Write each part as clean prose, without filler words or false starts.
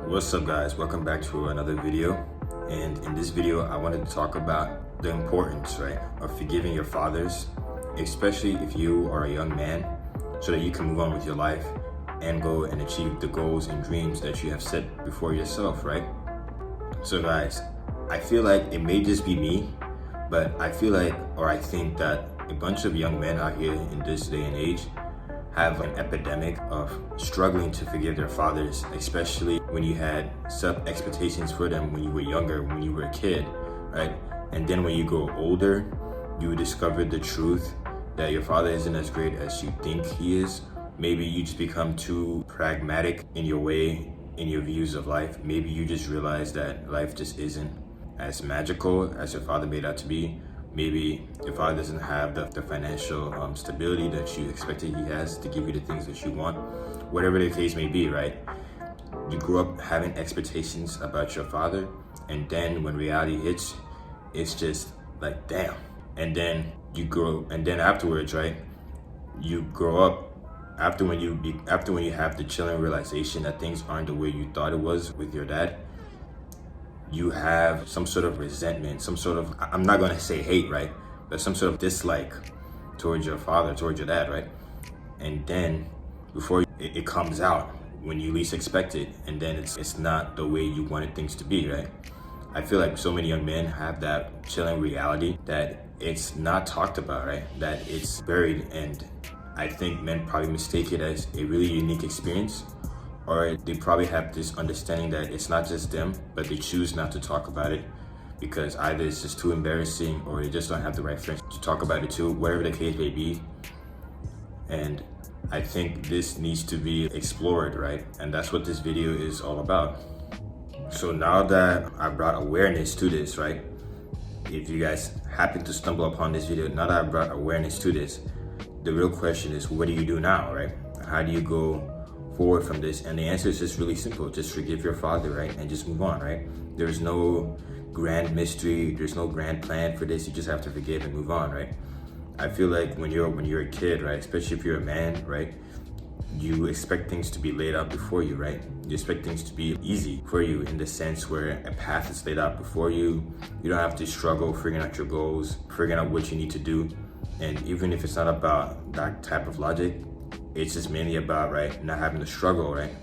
What's up guys, welcome back to another video. And in this video I wanted to talk about the importance, right, of forgiving your fathers, especially if you are a young man, so that you can move on with your life and go and achieve the goals and dreams that you have set before yourself, right? So guys, I feel like it may just be me, but I feel like, or I think that a bunch of young men out here in this day and age have an epidemic of struggling to forgive their fathers, especially when you had set expectations for them when you were younger, when you were a kid, right? And then when you grow older, you discover the truth that your father isn't as great as you think he is. Maybe you just become too pragmatic in your way, in your views of life. Maybe you just realize that life just isn't as magical as your father made out to be. Maybe your father doesn't have the financial stability that you expected he has to give you the things that you want. Whatever the case may be, right? You grew up having expectations about your father, and then when reality hits, it's just like, damn. And then you grow, and then afterwards, right? You grow up after when you have the chilling realization that things aren't the way you thought it was with your dad. You have some sort of resentment, some sort of, I'm not gonna say hate, right? But some sort of dislike towards your father, towards your dad, right? And then before it comes out when you least expect it, and then it's not the way you wanted things to be, right? I feel like so many young men have that chilling reality that it's not talked about, right? That it's buried, and I think men probably mistake it as a really unique experience, or they probably have this understanding that it's not just them, but they choose not to talk about it because either it's just too embarrassing or they just don't have the right friends to talk about it too, whatever the case may be. And I think this needs to be explored, right? And that's what this video is all about. So now that I brought awareness to this, right? If you guys happen to stumble upon this video, now that I brought awareness to this, the real question is, what do you do now, right? How do you go forward from this? And the answer is just really simple. Just forgive your father, right? And just move on, right? There's no grand mystery, there's no grand plan for this. You just have to forgive and move on, right? I feel like when you're a kid, right, especially if you're a man, right, you expect things to be laid out before you, right? You expect things to be easy for you in the sense where a path is laid out before you. You don't have to struggle figuring out your goals, figuring out what you need to do. And even if it's not about that type of logic, it's just mainly about, right, not having to struggle, right?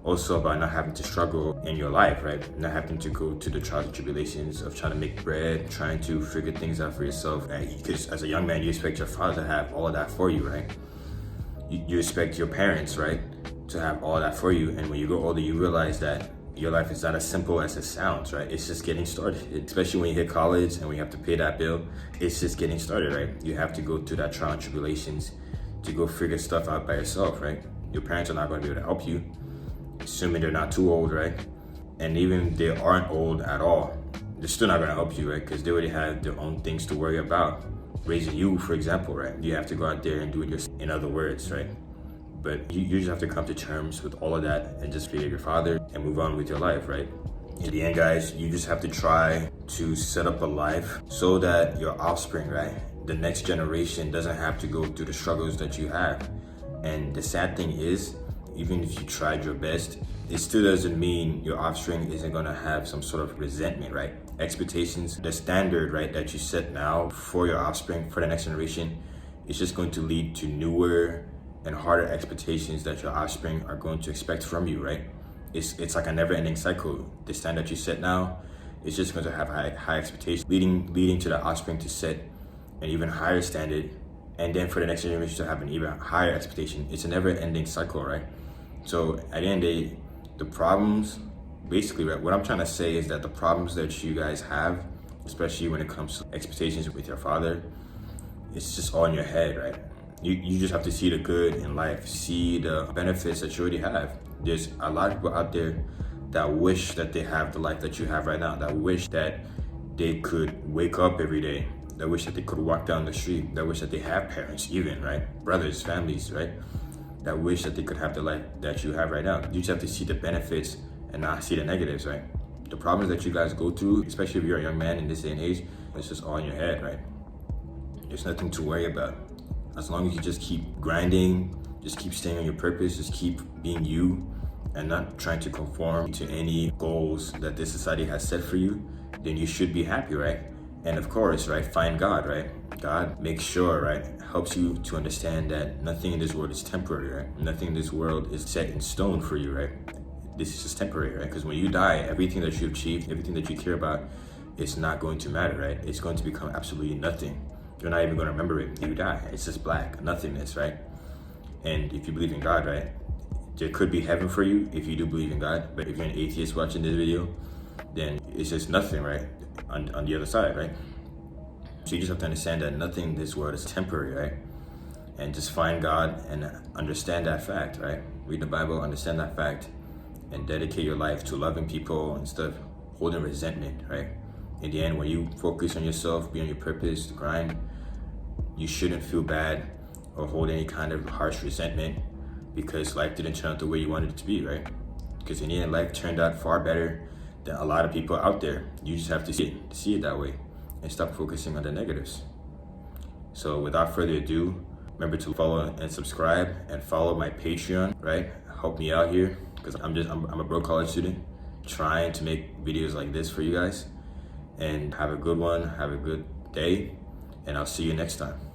Also about not having to struggle in your life, right? Not having to go to the trials and tribulations of trying to make bread, trying to figure things out for yourself. Because as a young man, you expect your father to have all of that for you, right? You expect your parents, right, to have all that for you. And when you grow older, you realize that your life is not as simple as it sounds, right? It's just getting started, especially when you hit college and when you have to pay that bill. It's just getting started, right? You have to go through that trial and tribulations to go figure stuff out by yourself, right? Your parents are not going to be able to help you, assuming they're not too old, right? And even if they aren't old at all, they're still not going to help you, right? Because they already have their own things to worry about. Raising you, for example, right? You have to go out there and do it yourself, in other words, right? But you just have to come to terms with all of that and just forgive your father and move on with your life, right? In the end, guys, you just have to try to set up a life so that your offspring, right, the next generation doesn't have to go through the struggles that you have. And the sad thing is, even if you tried your best, it still doesn't mean your offspring isn't gonna have some sort of resentment, right? Expectations, the standard, right, that you set now for your offspring, for the next generation, is just going to lead to newer and harder expectations that your offspring are going to expect from you, right? It's like a never-ending cycle. The standard you set now is just going to have high expectations, leading to the offspring to set an even higher standard, and then for the next generation to have an even higher expectation. It's a never-ending cycle, right? So at the end of the day, the problems, basically, right, what I'm trying to say is that the problems that you guys have, especially when it comes to expectations with your father, it's just all in your head, right? You just have to see the good in life, see the benefits that you already have. There's a lot of people out there that wish that they have the life that you have right now, that wish that they could wake up every day, that wish that they could walk down the street, that wish that they have parents even, right? Brothers, families, right? That wish that they could have the life that you have right now. You just have to see the benefits and not see the negatives, right? The problems that you guys go through, especially if you're a young man in this day and age, it's just all in your head, right? There's nothing to worry about. As long as you just keep grinding, just keep staying on your purpose, just keep being you, and not trying to conform to any goals that this society has set for you, then you should be happy, right? And of course, right, find God, right? God makes sure, right, helps you to understand that nothing in this world is temporary, right? Nothing in this world is set in stone for you, right? This is just temporary, right? Because when you die, everything that you achieve, everything that you care about, it's not going to matter, right? It's going to become absolutely nothing. You're not even going to remember it when you die. It's just black, nothingness, right? And if you believe in God, right, there could be heaven for you if you do believe in God. But if you're an atheist watching this video, then it's just nothing, right? On the other side, right? So you just have to understand that nothing in this world is temporary, right? And just find God and understand that fact, right? Read the Bible, understand that fact, and dedicate your life to loving people instead of holding resentment, right? In the end, when you focus on yourself, be on your purpose, grind, you shouldn't feel bad or hold any kind of harsh resentment because life didn't turn out the way you wanted it to be, right? Because in the end, life turned out far better than a lot of people out there. You just have to see it that way and stop focusing on the negatives. So without further ado, remember to follow and subscribe and follow my Patreon, right? Help me out here because I'm a broke college student trying to make videos like this for you guys. And have a good one, have a good day, and I'll see you next time.